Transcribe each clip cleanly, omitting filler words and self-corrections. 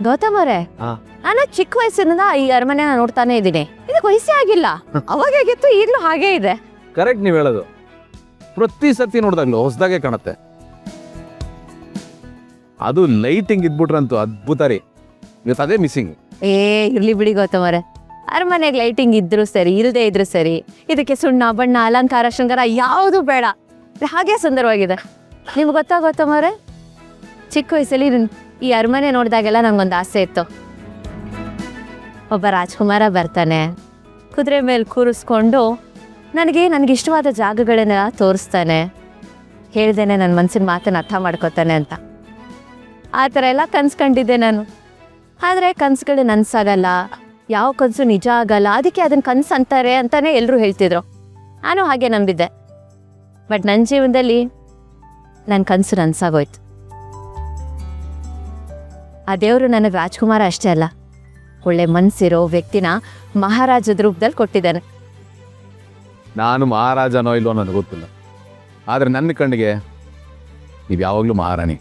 ಗೌತಮ್ ಅವರೇ, ನಾನು ಚಿಕ್ಕ ವಯಸ್ಸಿನಿಂದ ಈ ಅರಮನೆ ನೋಡ್ತಾನೆ ಇದ್ದೀನಿ. ಇದಕ್ಕೆ ವಯಸ್ಸೇ ಆಗಿಲ್ಲ. ಅವಾಗ ಹೇಗಿತ್ತು ಈಗಲೂ ಹಾಗೇ ಇದೆ. ಕರೆಕ್ಟ್ ನೀವು ಹೇಳೋದು. ಪ್ರತಿ ಸರ್ತಿ ನೋಡಿದಾಗ್ಲೂ ಹೊಸದಾಗೆ ಕಾಣುತ್ತೆ. ಅದು ಲೈಟಿಂಗ್ ಇದ್ಬಿಟ್ರಂತೂ ಅದ್ಭುತ ರೀ. ಇವತ್ತು ಅದೇ ಮಿಸ್ಸಿಂಗ್. ಇರ್ಲಿ ಬಿಡಿ ಗೌತಮ್ ಅವರೇ, ಅರಮನೆಗೆ ಲೈಟಿಂಗ್ ಇದ್ರು ಸರಿ, ಇಲ್ಲದೆ ಇದ್ರು ಸರಿ, ಇದಕ್ಕೆ ಸುಣ್ಣ ಬಣ್ಣ ಅಲಂಕಾರ ಶೃಂಗಾರ ಯಾವುದು ಬೇಡ, ಹಾಗೆ ಸುಂದರವಾಗಿದೆ. ನಿಮ್ಗೆ ಗೊತ್ತಾ ಗೌತಮ್ ಅವರೇ, ಚಿಕ್ಕ ವಯಸ್ಸಲ್ಲಿ ಈ ಅರಮನೆ ನೋಡಿದಾಗೆಲ್ಲ ನಂಗೊಂದು ಆಸೆ ಇತ್ತು. ಒಬ್ಬ ರಾಜ್ಕುಮಾರ ಬರ್ತಾನೆ, ಕುದುರೆ ಮೇಲೆ ಕೂರಿಸ್ಕೊಂಡು ನನಗಿಷ್ಟವಾದ ಜಾಗಗಳನ್ನೆಲ್ಲ ತೋರಿಸ್ತಾನೆ, ಹೇಳ್ದೇನೆ ನನ್ನ ಮನಸ್ಸಿನ ಮಾತನ್ನು ಅರ್ಥ ಮಾಡ್ಕೋತಾನೆ ಅಂತ. ಆ ಥರ ಎಲ್ಲ ಕನ್ಸ್ಕೊಂಡಿದ್ದೆ ನಾನು. ಆದರೆ ಕನಸುಗಳು ನನಸಾಗಲ್ಲ, ಯಾವ ಕನಸು ನಿಜ ಆಗಲ್ಲ, ಅದಕ್ಕೆ ಅದನ್ನು ಕನಸು ಅಂತಾರೆ ಅಂತಾನೆ ಎಲ್ಲರೂ ಹೇಳ್ತಿದ್ರು. ನಾನು ಹಾಗೆ ನಂಬಿದ್ದೆ. ಬಟ್ ನನ್ನ ಜೀವನದಲ್ಲಿ ನನ್ನ ಕನಸು ನನಸಾಗೋಯ್ತು. ಆ ದೇವರು ನನಗೆ ರಾಜ್ಕುಮಾರ ಅಷ್ಟೇ ಅಲ್ಲ, ಒಳ್ಳೆ ಮನಸ್ಸಿರೋ ವ್ಯಕ್ತಿನ ಮಹಾರಾಜದ ರೂಪದಲ್ಲಿ ಕೊಟ್ಟಿದ್ದಾನೆ. ನಾನು ಮಹಾರಾಜನೋ ಇಲ್ವೋ ನನಗೆ ಗೊತ್ತಿಲ್ಲ, ಆದರೆ ನನ್ನ ಕಣ್ಣಿಗೆ ನೀವು ಯಾವಾಗಲೂ ಮಹಾರಾಣಿ.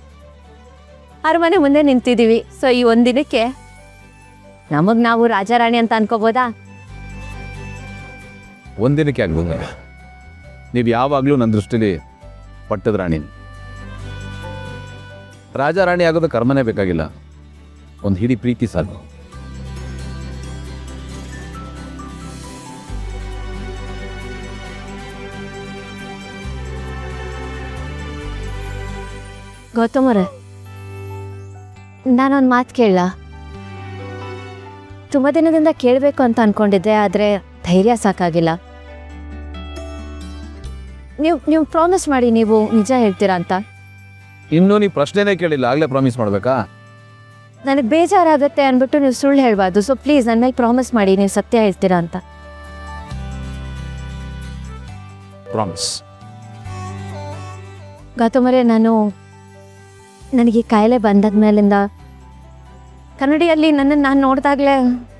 ಅರಮನೆ ಮುಂದೆ ನಿಂತಿದ್ದೀವಿ. ಸೊ ಈ ಒಂದಿನಕ್ಕೆ ನಾವು ರಾಜಾರಾಣಿ ಅಂತ ಅನ್ಕೋಬೋದಾ? ಒಂದಿನಕ್ಕೆ ಆಗ್ಬೋದು. ನೀವು ಯಾವಾಗಲೂ ನನ್ನ ದೃಷ್ಟಿಲಿ ಪಟ್ಟದ ರಾಣಿ. ರಾಜಾರಾಣಿ ಆಗೋದಕ್ಕೆ ಅರಮನೆ ಬೇಕಾಗಿಲ್ಲ, ಒಂದು ಹಿಡಿ ಪ್ರೀತಿ ಸಾಕು. ಗೌತಮ್ ಅವರೇ, ನಾನೊಂದು ಮಾತು ಕೇಳಲ್ಲ. ತುಂಬ ದಿನದಿಂದ ಕೇಳಬೇಕು ಅಂತ ಅನ್ಕೊಂಡಿದ್ದೆ, ಆದರೆ ಧೈರ್ಯ ಸಾಕಾಗಿಲ್ಲ. ನೀವು ಪ್ರಾಮಿಸ್ ಮಾಡಿ ನೀವು ನಿಜ ಹೇಳ್ತೀರಾ ಅಂತ. ಇನ್ನೂ ನೀವು ಪ್ರಶ್ನೆನೇ ಕೇಳಿಲ್ಲ, ಆಗಲೇ ಪ್ರಾಮಿಸ್ ಮಾಡಬೇಕಾ? ನನಗೆ ಬೇಜಾರಾಗುತ್ತೆ ಅಂದ್ಬಿಟ್ಟು ನೀವು ಸುಳ್ಳು ಹೇಳ್ಬಾರ್ದು. ಸೊ ಪ್ಲೀಸ್ ನನ್ನ ಮೇಲೆ ಪ್ರಾಮಿಸ್ ಮಾಡಿ ನೀವು ಸತ್ಯ ಹೇಳ್ತೀರಾ ಅಂತ. ಪ್ರಾಮಿಸ್. ಗೌತಮ್ ಅವರೇ, ನನಗೆ ಈ ಕಾಯಿಲೆ ಬಂದಾದ ಮೇಲಿಂದ ಕನ್ನಡಿಯಲ್ಲಿ ನನ್ನನ್ನು ನಾನು ನೋಡಿದಾಗಲೇ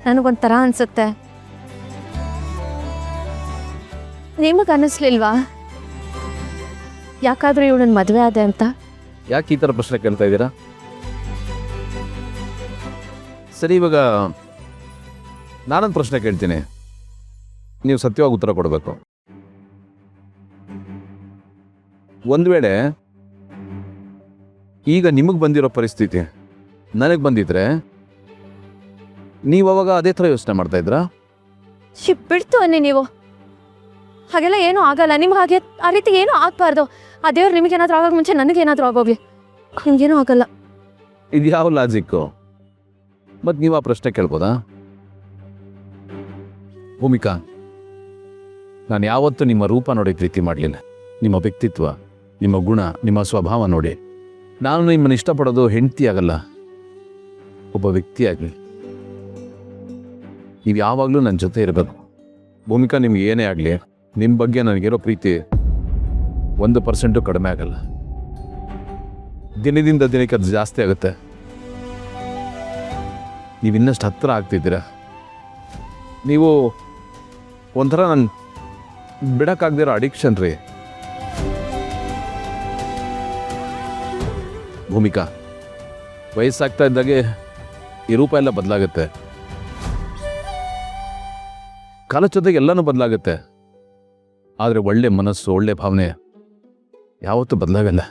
ನನಗೊಂಥರ ಅನಿಸುತ್ತೆ. ನಿಮಗೆ ಅನ್ನಿಸ್ಲಿಲ್ವಾ ಯಾಕಾದರೂ ಇವಳನ್ನ ಮದುವೆ ಆದೆ ಅಂತ? ಯಾಕೆ ಈ ಥರ ಪ್ರಶ್ನೆ ಕೇಳ್ತಾ ಇದ್ದೀರಾ? ಸರಿ, ಇವಾಗ ನಾನೊಂದು ಪ್ರಶ್ನೆ ಕೇಳ್ತೀನಿ, ನೀವು ಸತ್ಯವಾಗಿ ಉತ್ತರ ಕೊಡಬೇಕು. ಒಂದು ವೇಳೆ ಈಗ ನಿಮಗೆ ಬಂದಿರೋ ಪರಿಸ್ಥಿತಿ ನನಗೆ ಬಂದಿದ್ರೆ ನೀವು ಅವಾಗ ಅದೇ ಥರ ಯೋಚನೆ ಮಾಡ್ತಾ ಇದ್ರಾ? ಬಿಡ್ತು ಅನ್ನಿ ನೀವು. ಹಾಗೆಲ್ಲ ಏನೂ ಆಗಲ್ಲ. ನಿಮ್ಗೆ ಹಾಗೆ ಆ ರೀತಿ ಏನೂ ಆಗಬಾರ್ದು. ಆ ದೇವ್ರು ನಿಮಗೇನಾದ್ರೂ ಆಗೋಕೆ ಮುಂಚೆ ನನಗೇನಾದರೂ ಆಗೋಗ್ಲಿ. ನಿಮ್ಗೇನೂ ಆಗಲ್ಲ. ಇದು ಯಾವ ಲಾಜಿಕ್ಕು? ಮತ್ತು ನೀವು ಆ ಪ್ರಶ್ನೆ ಕೇಳ್ಬೋದಾ? ಭೂಮಿಕಾ, ನಾನು ಯಾವತ್ತೂ ನಿಮ್ಮ ರೂಪ ನೋಡಿ ಪ್ರೀತಿ ಮಾಡಲಿಲ್ಲ. ನಿಮ್ಮ ವ್ಯಕ್ತಿತ್ವ, ನಿಮ್ಮ ಗುಣ, ನಿಮ್ಮ ಸ್ವಭಾವ ನೋಡಿ ನಾನು ನಿಮ್ಮನ್ನು ಇಷ್ಟಪಡೋದು ಹೆಂಡತಿ ಆಗಲ್ಲ, ಒಬ್ಬ ವ್ಯಕ್ತಿ ಆಗಲಿ. ನೀವು ಯಾವಾಗಲೂ ನನ್ನ ಜೊತೆ ಇರಬೇಕು. ಭೂಮಿಕಾ, ನಿಮ್ಗೆ ಏನೇ ಆಗಲಿ ನಿಮ್ಮ ಬಗ್ಗೆ ನನಗಿರೋ ಪ್ರೀತಿ 1% ಕಡಿಮೆ ಆಗಲ್ಲ. ದಿನದಿಂದ ದಿನಕ್ಕೆ ಅದು ಜಾಸ್ತಿ ಆಗುತ್ತೆ. ನೀವು ಇನ್ನಷ್ಟು ಹತ್ತಿರ ಆಗ್ತಿದ್ದೀರ. ನೀವು ಒಂಥರ ನನ್ನ ಬಿಡೋಕ್ಕಾಗ್ದಿರೋ ಅಡಿಕ್ಷನ್ ರೀ. ಭೂಮಿಕಾ, ವಯಸ್ಸಾಗ್ತಾ ಇದ್ದಾಗೆ ಈ ರೂಪ ಎಲ್ಲ ಬದಲಾಗುತ್ತೆ, ಕಾಲ ಜೊತೆಗೆ ಎಲ್ಲನೂ ಬದಲಾಗುತ್ತೆ. ಆದರೆ ಒಳ್ಳೆ ಮನಸ್ಸು, ಒಳ್ಳೆ ಭಾವನೆ ಯಾವತ್ತೂ ಬದಲಾಗಲ್ಲ.